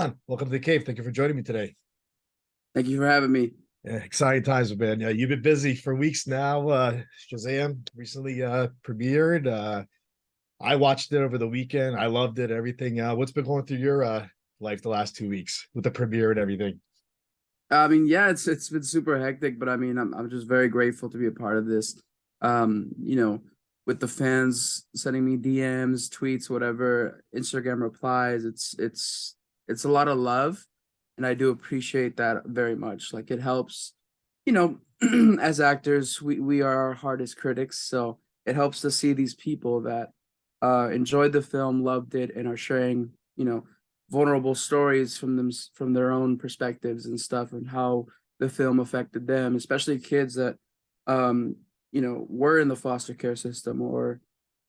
Armand, welcome to the cave. Thank you for joining me today. Thank you for having me. Yeah, exciting times, man. Yeah, you've been busy for weeks now. Shazam recently premiered. I watched it over the weekend. I loved it. Everything. What's been going through your life the last 2 weeks with the premiere and everything? I mean, yeah, it's been super hectic, but I mean, I'm just very grateful to be a part of this. You know, with the fans sending me DMs, tweets, whatever, Instagram replies, it's a lot of love, and I do appreciate that very much. Like it helps, you know, as actors, we are our hardest critics, so it helps to see these people that enjoyed the film, loved it, and are sharing, vulnerable stories from their own perspectives and stuff, and how the film affected them, especially kids that were in the foster care system or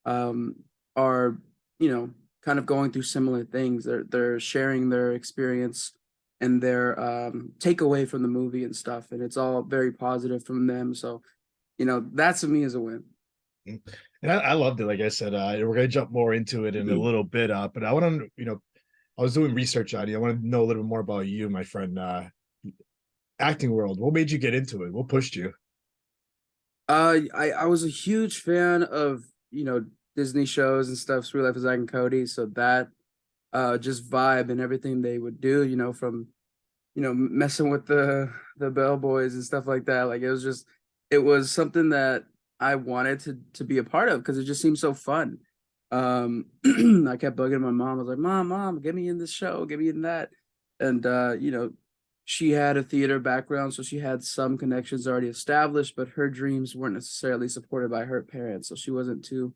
um are kind of going through similar things. They're sharing their experience and their takeaway from the movie and stuff, and it's all very positive from them. So that to me is a win. And I loved it. Like I said, we're gonna jump more into it in a little bit. But I want to, I was doing research on you. I want to know a little bit more about you, my friend. Acting world. What made you get into it? What pushed you? I was a huge fan of Disney shows and stuff, Sweet Life of Zack and Cody. So that just vibe and everything they would do, from messing with the bellboys and stuff like that. Like it was something that I wanted to be a part of because it just seemed so fun. I kept bugging my mom. I was like, Mom, get me in this show, get me in that. And she had a theater background, so she had some connections already established, but her dreams weren't necessarily supported by her parents. So she wasn't too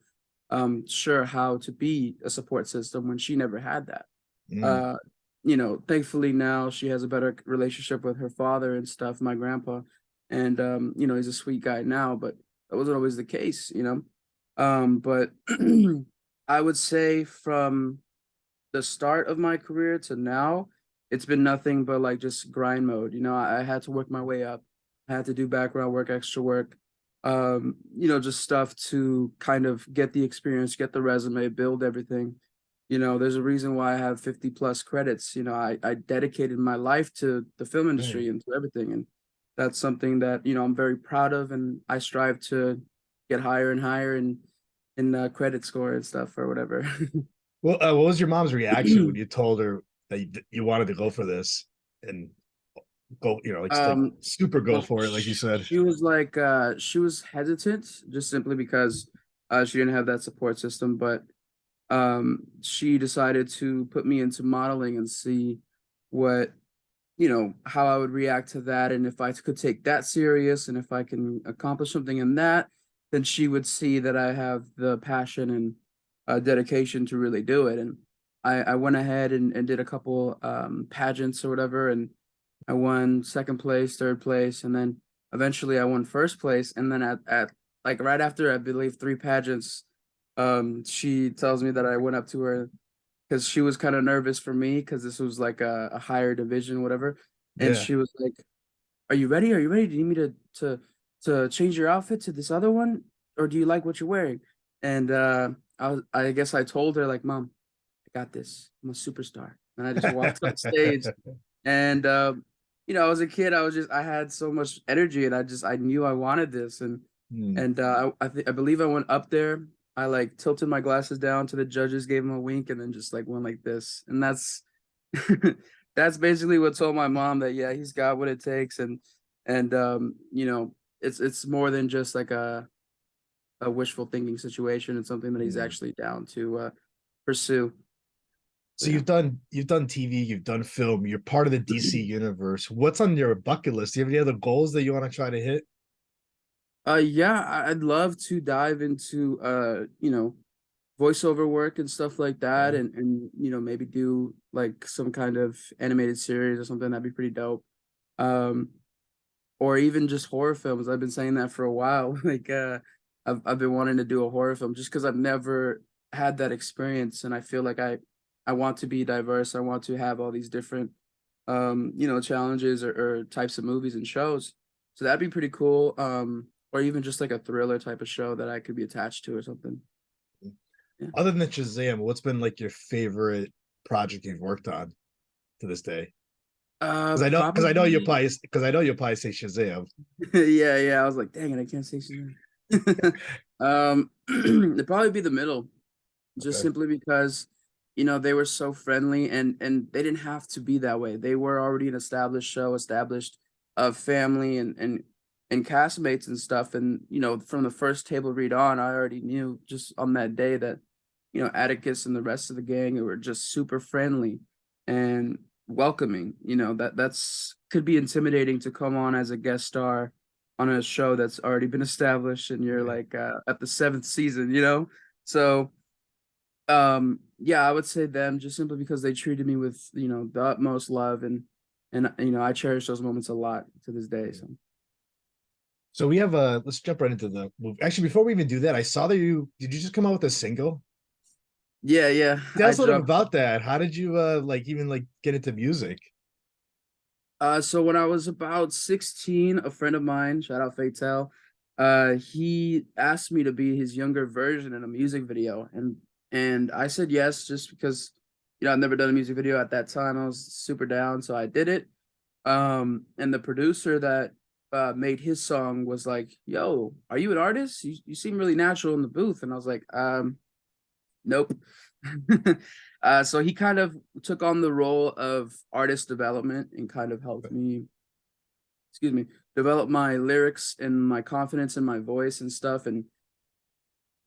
sure how to be a support system when she never had that. Mm. Uh, thankfully now she has a better relationship with her father and stuff, my grandpa, and he's a sweet guy now, but that wasn't always the case. But I would say from the start of my career to now, it's been nothing but like just grind mode. I had to work my way up. I had to do background work, extra work, just stuff to kind of get the experience, get the resume, build everything. There's a reason why I have 50 plus credits. I dedicated my life to the film industry Right. and to everything. And that's something that, I'm very proud of. And I strive to get higher and higher in credit score and stuff or whatever. Well, what was your mom's reaction when you told her that you wanted to go for this and go, like um, super go well, for it, like you said? she was like, she was hesitant just simply because she didn't have that support system. But she decided to put me into modeling and see what, how I would react to that. And if I could take that serious and if I can accomplish something in that, then she would see that I have the passion and dedication to really do it. And I went ahead and did a couple pageants or whatever. And I won second place, third place. And then eventually I won first place. And then at like right after, I believe, three pageants, she tells me that I went up to her because she was kind of nervous for me because this was like a higher division, whatever. And Yeah. she was like, "Are you ready? Are you ready? Do you need me to change your outfit to this other one, or do you like what you're wearing?" And I guess I told her like, "Mom, I got this. I'm a superstar." And I just walked on stage, and I was a kid. I had so much energy, and I knew I wanted this, and Hmm. I believe I went up there. I like tilted my glasses down to the judges, gave them a wink, and then just like went like this. And that's basically what told my mom that yeah, he's got what it takes, and it's more than just like a wishful thinking situation. It's something that he's Hmm. actually down to pursue. So So yeah. you've done TV, you've done film, you're part of the DC universe. What's on your bucket list? Do you have any other goals that you want to try to hit? Yeah, I'd love to dive into voiceover work and stuff like that, Yeah. and maybe do like some kind of animated series or something. That'd be pretty dope. Um, or even just horror films. I've been saying that for a while. Like I've been wanting to do a horror film just because I've never had that experience, and I feel like I want to be diverse. I want to have all these different challenges or types of movies and shows. So that'd be pretty cool. Or even just like a thriller type of show that I could be attached to or something. Yeah. Other than Shazam, what's been like your favorite project you've worked on? to this day? Because I know you Probably. probably because I know you'll probably say Shazam. Yeah. I was like, dang it, I can't say Shazam. It'd probably be the middle, just Okay. simply because they were so friendly, and they didn't have to be that way. They were already an established show, established family, and castmates and stuff. And from the first table read on, I already knew just on that day that Atticus and the rest of the gang were just super friendly and welcoming. That's could be intimidating to come on as a guest star on a show that's already been established, and you're Yeah. like at the seventh season. So yeah, I would say them, just simply because they treated me with the utmost love, and I cherish those moments a lot to this day. So So we have let's jump right into the movie. Actually, before we even do that, I saw that you did you just come out with a single? yeah, Tell I us a little bit dropped. about that. How did you like even like get into music? So when I was about 16, a friend of mine, shout out Fatel, he asked me to be his younger version in a music video, and I said yes, just because I'd never done a music video at that time. I was super down, so I did it. And the producer that made his song was like, "Yo, are you an artist? You seem really natural in the booth." And I was like, nope. So he kind of took on the role of artist development and kind of helped me, excuse me, develop my lyrics and my confidence in my voice and stuff. And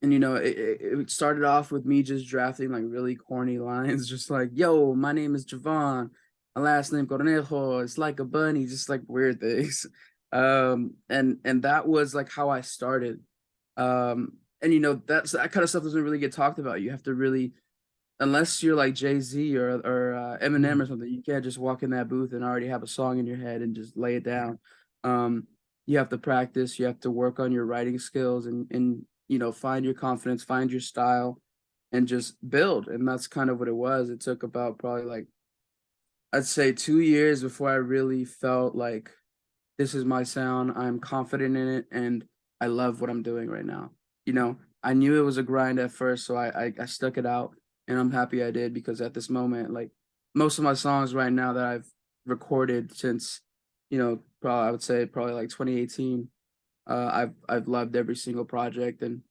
it started off with me just drafting like really corny lines, just like, "Yo, my name is Jovan, my last name Cornejo, it's like a bunny," just like weird things. And that was like how I started. And that kind of stuff doesn't really get talked about. You have to really, unless you're like Jay-Z or Eminem or something, you can't just walk in that booth and already have a song in your head and just lay it down. Um, you have to practice, you have to work on your writing skills, and find your confidence, find your style, and just build. And that's kind of what it was. It took about probably like, I'd say, 2 years before I really felt like this is my sound. I'm confident in it, and I love what I'm doing right now. I knew it was a grind at first, so I stuck it out, and I'm happy I did, because at this moment, like, most of my songs right now that I've recorded since, probably I would say probably like 2018, I've loved every single project, and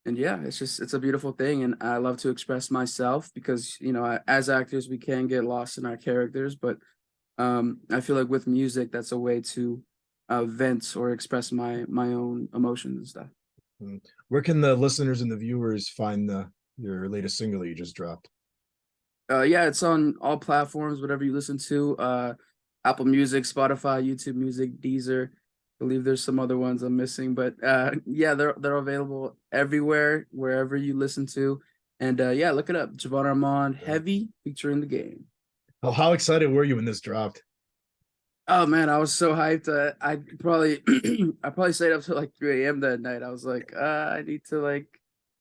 yeah, it's a beautiful thing, and I love to express myself, because as actors we can get lost in our characters, but I feel like with music that's a way to vent or express my own emotions and stuff. Mm. Where can the listeners and the viewers find the your latest single that you just dropped? Yeah, it's on all platforms, whatever you listen to. Apple Music, Spotify, YouTube Music, Deezer. I believe there's some other ones I'm missing, but yeah, they're available everywhere, wherever you listen to. And yeah, look it up. Jovan Armand, Heavy, featuring the game. Oh, how excited were you when this dropped? Oh man, I was so hyped. I probably I probably stayed up till like 3 a.m. that night. I was like, I need to like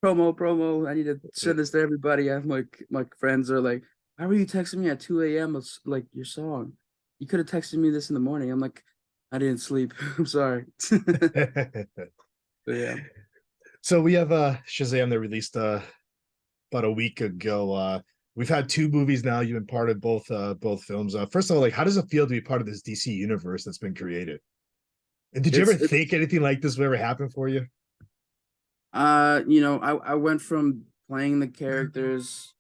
promo. I need to send this to everybody. I have my friends are like, "Why were you texting me at 2 a.m. of like your song? You could have texted me this in the morning." I'm like, I didn't sleep. I'm sorry. But yeah. So we have Shazam that released about a week ago. We've had two movies now. You've been part of both films. First of all, like how does it feel to be part of this DC universe that's been created? And did you ever think It's anything like this would ever happen for you? I went from playing the characters,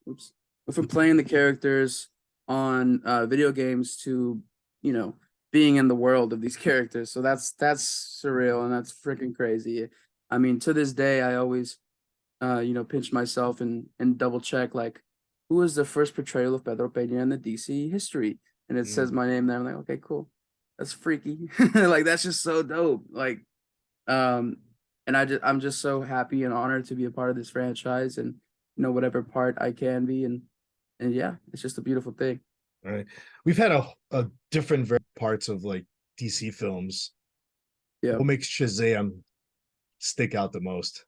from playing the characters on video games to, you know, being in the world of these characters. So that's surreal, and that's freaking crazy. I mean, to this day, I always pinch myself and double check, like, who was the first portrayal of Pedro Peña in the DC history? And it says Mm. my name there. I'm like, okay, cool. That's freaky. Like, that's just so dope. Like, um, and I'm just so happy and honored to be a part of this franchise, and whatever part I can be, and yeah, it's just a beautiful thing. All right. We've had a different parts of like DC films. Yeah. What makes Shazam stick out the most?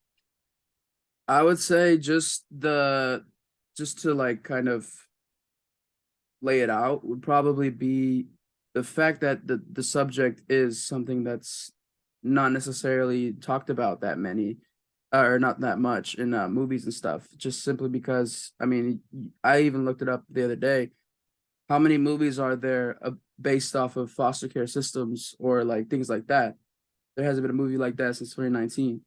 I would say just to like kind of lay it out, would probably be the fact that the subject is something that's not necessarily talked about that many, or not that much in movies and stuff, just simply because, I mean, I even looked it up the other day. how many movies are there based off of foster care systems or like things like that? There hasn't been a movie like that since 2019.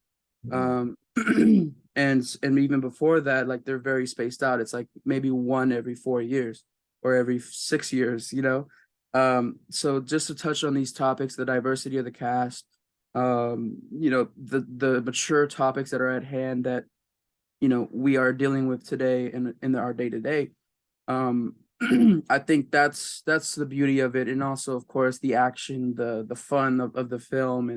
Mhm. And even before that, like they're very spaced out. It's like maybe one every 4 years or every 6 years, you know. So just to touch on these topics, the diversity of the cast, you know, the mature topics that are at hand that, you know, we are dealing with today in our day to day. I think that's the beauty of it, and also, of course, the action, the fun of the film,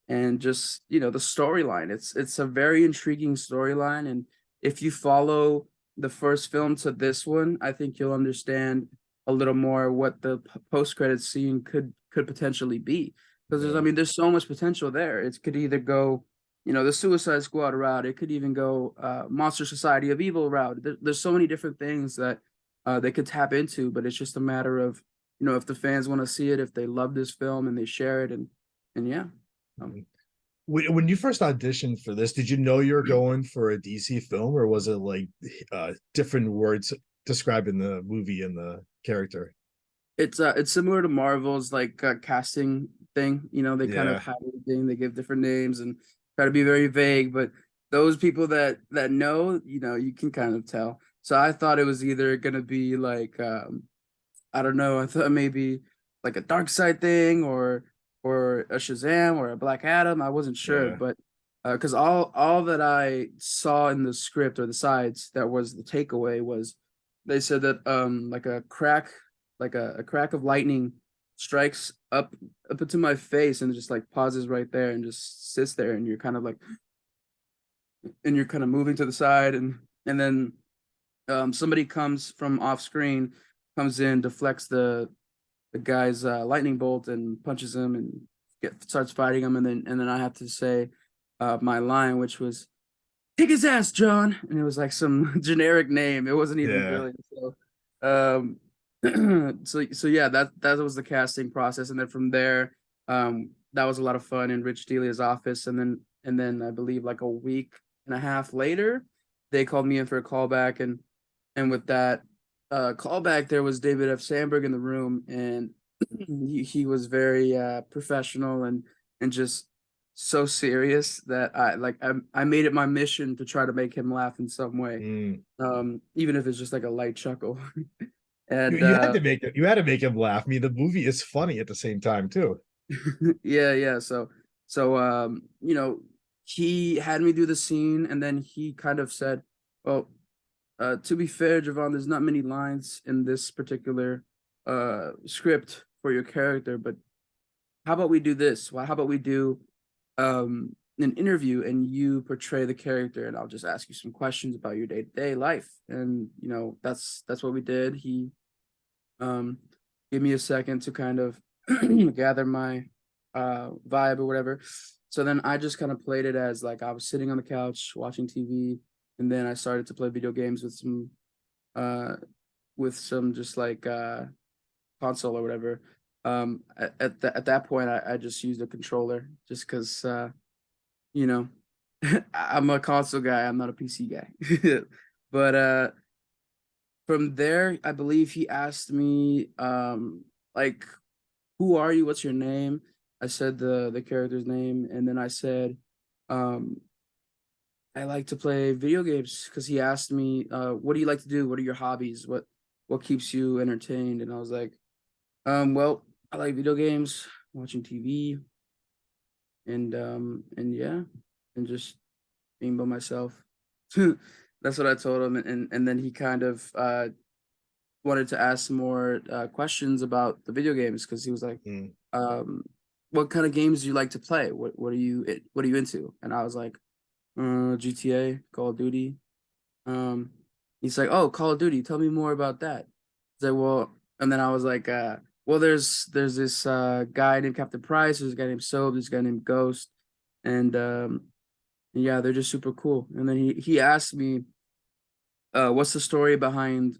and just, you know, the storyline. It's a very intriguing storyline, and if you follow the first film to this one, I think you'll understand a little more what the post credit scene could potentially be. Because there's, I Yeah. mean, there's so much potential there. It could either go, you know, the Suicide Squad route. It could even go Monster Society of Evil route. There's so many different things that they could tap into, but it's just a matter of, you know, if the fans want to see it, if they love this film and they share it, and yeah. Um, Mhm. When you first auditioned for this, did you know you were going for a DC film, or was it like different words describing the movie and the character? it's similar to Marvel's like casting thing. You know, they kind of Yeah. have everything. They give different names and try to be very vague, but those people that know, you know, you can kind of tell. So I thought it was either gonna be like I don't know, I thought maybe like a dark side thing or a Shazam or a Black Adam. I wasn't sure, Yeah. but because all that I saw in the script or the sides that was the takeaway was they said that like a crack, like a crack of lightning strikes up into my face and just like pauses right there and just sits there, and you're kind of like, and you're kind of moving to the side, and then somebody comes from off screen, comes in, deflects the guy's lightning bolt and punches him and starts fighting him, and then I have to say my line, which was "kick his ass, John," and it was like some generic name. It wasn't even Yeah. brilliant. So, so yeah, that was the casting process, and then from there, that was a lot of fun in Rich Delia's office, and then I believe like a week and a half later, they called me in for a callback, and with that callback, there was David F. Sandberg in the room, and he was very professional and just so serious that I made it my mission to try to make him laugh in some way, Mm. even if it's just like a light chuckle. And You had to make it. You had to make him laugh. I mean, the movie is funny at the same time too. yeah. So you know, he had me do the scene, and then he kind of said, "Well, to be fair, Jovan, there's not many lines in this particular script for your character, but how about we do this? Well, how about we do an interview and you portray the character, and I'll just ask you some questions about your day-to-day life." And you know, that's what we did. He um gave me a second to kind of gather my vibe or whatever. So then I just kind of played it as like I was sitting on the couch watching TV, and then I started to play video games uh with some just like console or whatever. At that point, I just used a controller just because you know, I'm a console guy. I'm not a PC guy. But from there, I believe he asked me like, who are you? What's your name? I said the character's name, and then I said um I like to play video games, because he asked me, what do you like to do? What are your hobbies? What keeps you entertained? And I was like, well, I like video games, watching TV, and yeah, and just being by myself. That's what I told him, and then he kind of wanted to ask more questions about the video games, because he was like, Mm. um, "What kind of games do you like to play? What are you into?" And I was like, GTA, Call of Duty." Um, he's like, "Oh, Call of Duty. Tell me more about that." He's like, "Well," and then I was like, "Well, there's this guy named Captain Price. There's a guy named Soap. There's a guy named Ghost, and yeah, they're just super cool." And then he asked me, "What's the story behind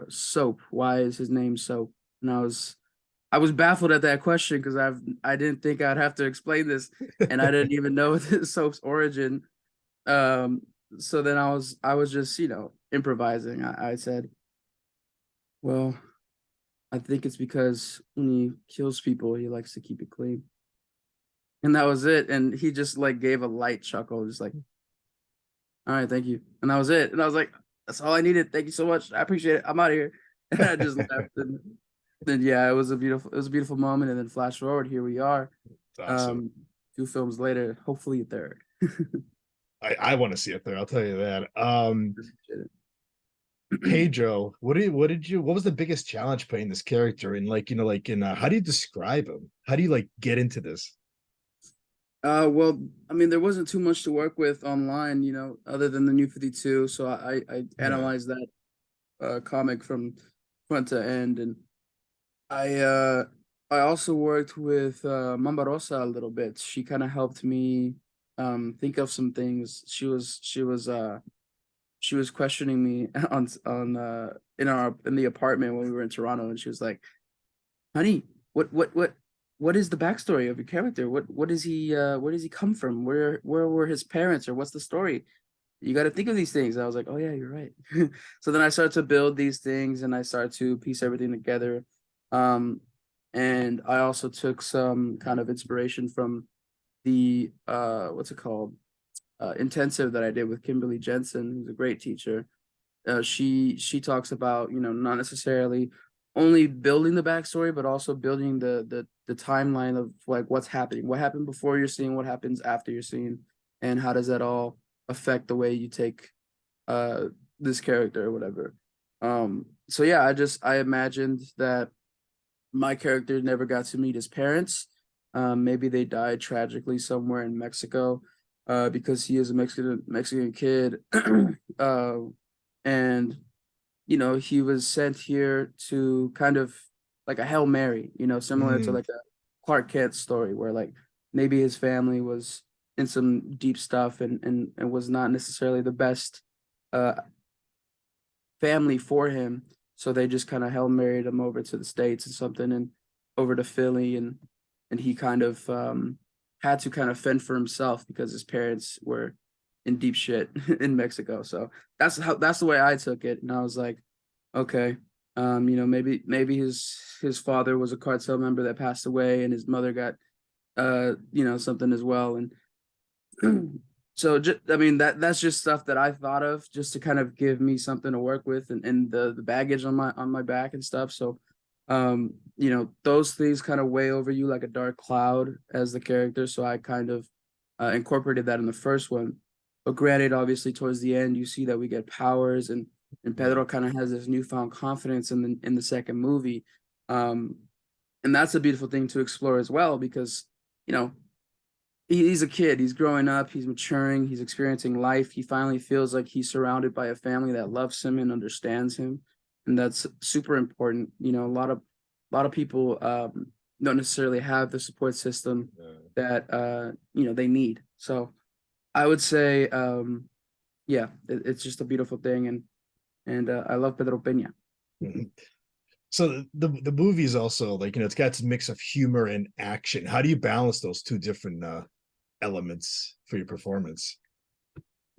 Soap? Why is his name Soap?" And I was baffled at that question, because I didn't think I'd have to explain this, and I didn't even know Soap's origin. Um, so then I was just, you know, improvising. I said, "Well, I think it's because when he kills people, he likes to keep it clean. And that was it. And he just like gave a light chuckle, just like, all right, thank you. And that was it. And I was like, that's all I needed. Thank you so much. I appreciate it. I'm out of here. And I just left. And then yeah, it was a beautiful moment. And then flash forward, here we are. Awesome. 2 films later, hopefully a third. I want to see it there. I'll tell you that. Appreciate Pedro, what was the biggest challenge playing this character? And like, like in how do you describe him? How do you like get into this? Well, I mean, there wasn't too much to work with online, other than the New 52. So I Yeah. analyzed that comic from front to end, and I uh I also worked with Mambarosa a little bit. She kind of helped me think of some things. She was questioning me in the apartment when we were in Toronto, and she was like, honey, what is the backstory of your character? What is he where does he come from? Where were his parents, or what's the story? You got to think of these things. I was like, oh yeah, you're right. So then I started to build these things, and I started to piece everything together. Um, and I also took some kind of inspiration from the what's it called? Intensive that I did with Kimberly Jensen, who's a great teacher. She talks about, not necessarily only building the backstory, but also building the timeline of like what's happening, what happened before you're seeing, what happens after you're seeing, and how does that all affect the way you take uh this character or whatever. So yeah, I imagined that my character never got to meet his parents. Maybe they died tragically somewhere in Mexico, because he is a Mexican kid. uh, and he was sent here to kind of like a Hail Mary, similar to Mm, like a Clark Kent story, where like maybe his family was in some deep stuff, and was not necessarily the best uh family for him. So they just kind of Hail Married him over to the States and something, and over to Philly, and he kind of had to kind of fend for himself because his parents were in deep shit in Mexico. So that's the way I took it. And I was like, okay, maybe his father was a cartel member that passed away, and his mother got something as well. And so I mean that's just stuff that I thought of just to kind of give me something to work with, and the baggage on my back and stuff. So those things kind of weigh over you like a dark cloud as the character. So I kind of incorporated that in the first one. But granted, obviously towards the end you see that we get powers, and yeah. Pedro kind of has this newfound confidence in the second movie. Um and that's a beautiful thing to explore as well, because you know he's a kid. He's growing up. He's maturing. He's experiencing life. He finally feels like he's surrounded by a family that loves him and understands him, and that's super important. A lot of people don't necessarily have the support system that they need. So I would say, yeah, it's just a beautiful thing, and I love Pedro Peña. Mhm. So the movie is also like, it's got this mix of humor and action. How do you balance those two different elements for your performance?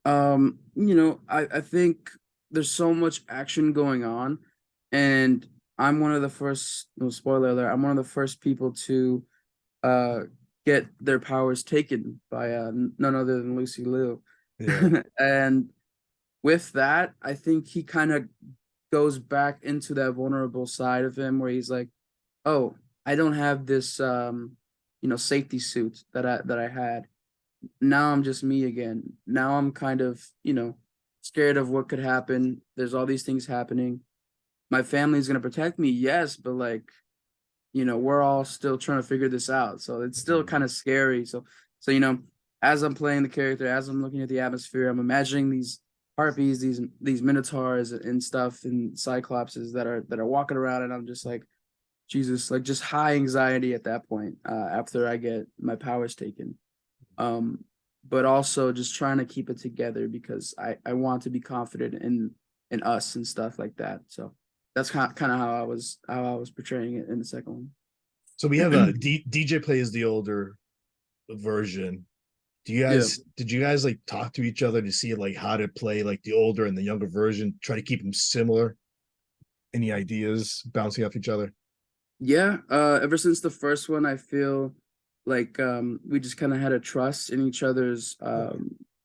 I think there's so much action going on, and I'm one of the first, no spoiler alert, I'm one of the first people to uh get their powers taken by none other than Lucy Liu. Yeah. And with that, I think he kind of goes back into that vulnerable side of him where he's like, oh, I don't have this safety suit that I had. Now I'm just me again. Now I'm kind of, scared of what could happen. There's all these things happening. My family's gonna protect me, yes, but like, we're all still trying to figure this out. So it's still Mhm. kind of scary. So as I'm playing the character, as I'm looking at the atmosphere, I'm imagining these harpies, these minotaurs and stuff, and cyclopses that are walking around, and I'm just like, Jesus, like just high anxiety at that point, after I get my powers taken. um, but also just trying to keep it together because I want to be confident in us and stuff like that. So that's kind of how I was portraying it in the second So we have a one. DJ plays the older version. Yeah. Did you guys like talk to each other to see like how to play like the older and the younger version, try to keep them similar? Any ideas bouncing off each other? Yeah, ever since the first one, I feel like we just kind of had a trust in each other's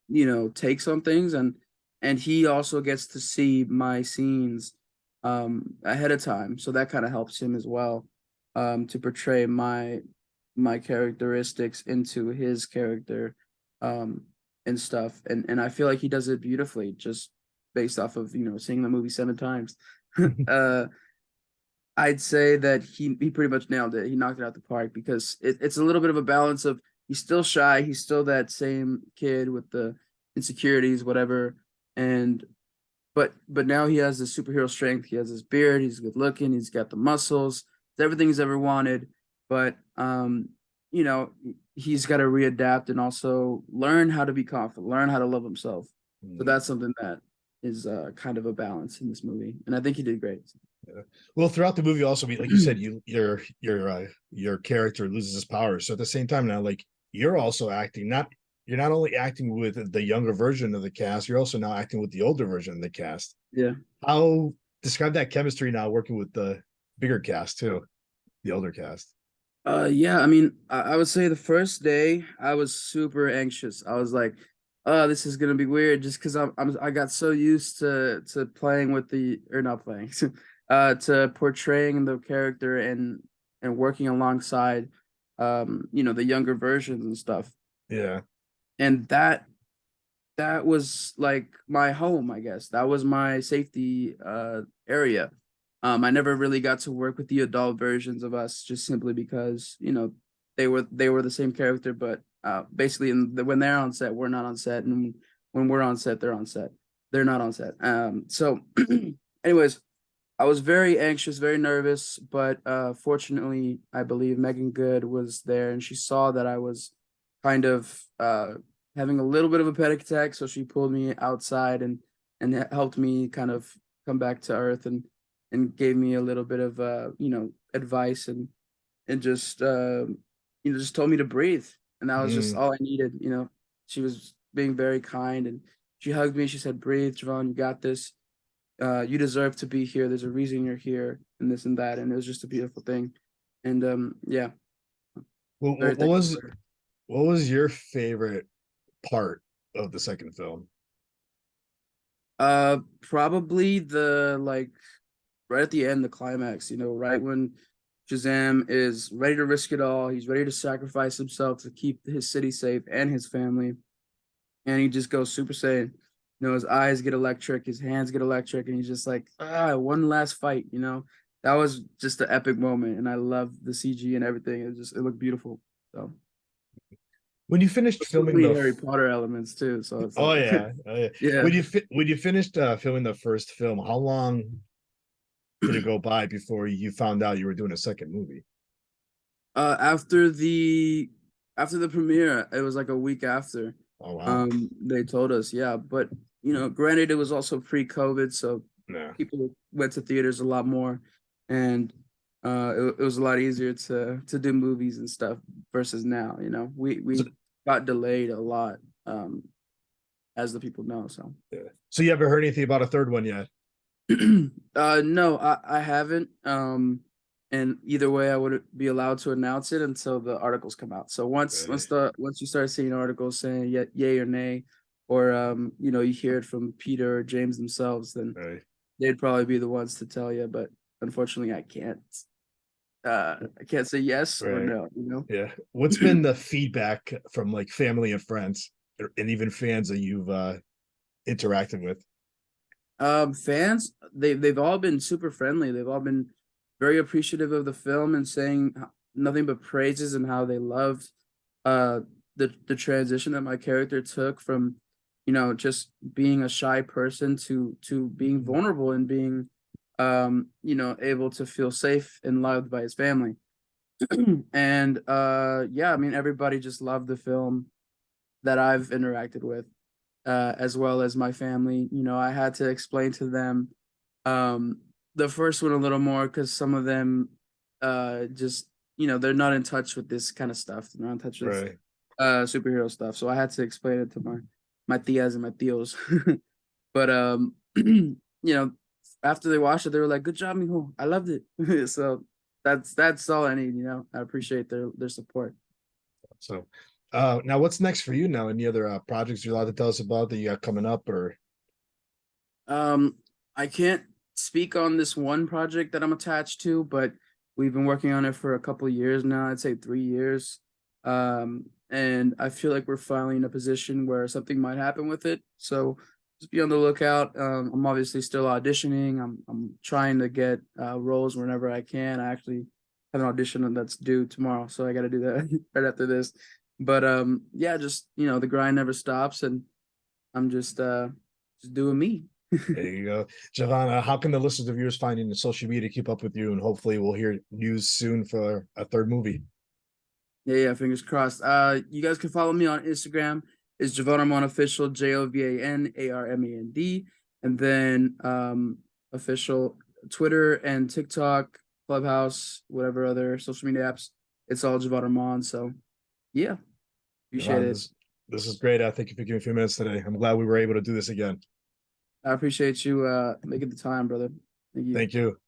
Yeah. takes on things, and he also gets to see my scenes ahead of time, so that kind of helps him as well to portray my characteristics into his character um and stuff, and I feel like he does it beautifully just based off of seeing the movie 7 times. uh I'd say that he pretty much nailed it. He knocked it out the park because it's a little bit of a balance of he's still shy, he's still that same kid with the insecurities, whatever, and but now he has the superhero strength. He has his beard, he's good looking, he's got the muscles, it's everything he's ever wanted. But you know, he's got to readapt and also learn how to be confident, learn how to love himself. So Mm. that's something that is kind of a balance in this movie, and I think he did great. Yeah. Well, throughout the movie, also, like you said, your character loses his powers. So at the same time now, like you're also acting. You're not only acting with the younger version of the cast, you're also now acting with the older version of the cast. Yeah. How describe that chemistry now working with the bigger cast too, the older cast. Yeah, I mean, I would say the first day I was super anxious. I was like, "Oh, this is gonna be weird," just because I got so used to playing with the or not playing, to portraying the character and working alongside, the younger versions and stuff. Yeah. And that was like my home, I guess. That was my safety area. I never really got to work with the adult versions of us just simply because, they were the same character, but basically when they're on set, we're not on set, and when we're on set, they're on set. They're not on set. So anyways, I was very anxious, very nervous, but fortunately, I believe Megan Good was there and she saw that I was kind of having a little bit of a panic attack, so she pulled me outside and helped me kind of come back to earth and gave me a little bit of advice and just just told me to breathe, and that was just Mm. all I needed. She was being very kind and she hugged me. She said, "Breathe, Jovan, you got this. You deserve to be here. There's a reason you're here, and this and that." And it was just a beautiful thing. And yeah, What, very what what thankful was for her. what was your favorite part of the second film? Probably the like right at the end, the climax. Right when Shazam is ready to risk it all. He's ready to sacrifice himself to keep his city safe and his family, and he just goes Super Saiyan. His eyes get electric, his hands get electric, and he's just like, one last fight. That was just an epic moment, and I love the CG and everything. It looked beautiful. So When you finished filming mostly the Harry Potter elements too. So it's Oh like, yeah, oh yeah. yeah. When you finished filming the first film, how long did it go by before you found out you were doing a second movie? Uh, after the after the premiere, it was like a week after. Oh wow. They told us, yeah, but granted, it was also pre-COVID, so Yeah. people went to theaters a lot more, and it was a lot easier to do movies and stuff versus now. So, We got delayed a lot, as the people know. So, yeah. So you haven't heard anything about a third one yet? no, I haven't. And either way, I wouldn't be allowed to announce it until the articles come out. So Right. once you start seeing articles saying yay or nay, or you hear it from Peter or James themselves, then Right. they'd probably be the ones to tell you. But unfortunately, I can't. I can't say yes or Right. no. Yeah. What's been the feedback from like family and friends and even fans that you've interacted with? Fans, they've all been super friendly. They've all been very appreciative of the film and saying nothing but praises and how they loved uh the transition that my character took from just being a shy person to being Mhm. vulnerable and being able to feel safe and loved by his family. And yeah, I mean everybody just loved the film that I've interacted with, as well as my family. I had to explain to them um, the first one a little more because some of them just they're not in touch with this kind of stuff. They're not in touch with Right. superhero stuff. So I had to explain it to my tias and my tios. But after they watched it, they were like, "Good job, mijo. I loved it." So that's all I need. I appreciate their support. So, now what's next for you now? Any other projects you're allowed to tell us about that you got coming up, or? I can't speak on this one project that I'm attached to, but we've been working on it for a couple of years now. I'd say 3 years. And I feel like we're finally in a position where something might happen with it. So just be on the lookout. I'm obviously still auditioning. I'm trying to get roles whenever I can. I actually have an audition that's due tomorrow, so I got to do that right after this. But yeah, just the grind never stops, and I'm just doing me. There you go. Jovan, how can the listeners of yours find you in the social media to keep up with you? And hopefully we'll hear news soon for a third movie. Yeah, fingers crossed. You guys can follow me on Instagram. It's Jovan Armand official, JovanArmand, and then official Twitter and TikTok, Clubhouse, whatever other social media apps. It's all Jovan Armand. So yeah, appreciate Jovan, it. This is great. I thank you for giving me a few minutes today. I'm glad we were able to do this again. I appreciate you making the time, brother. Thank you. Thank you.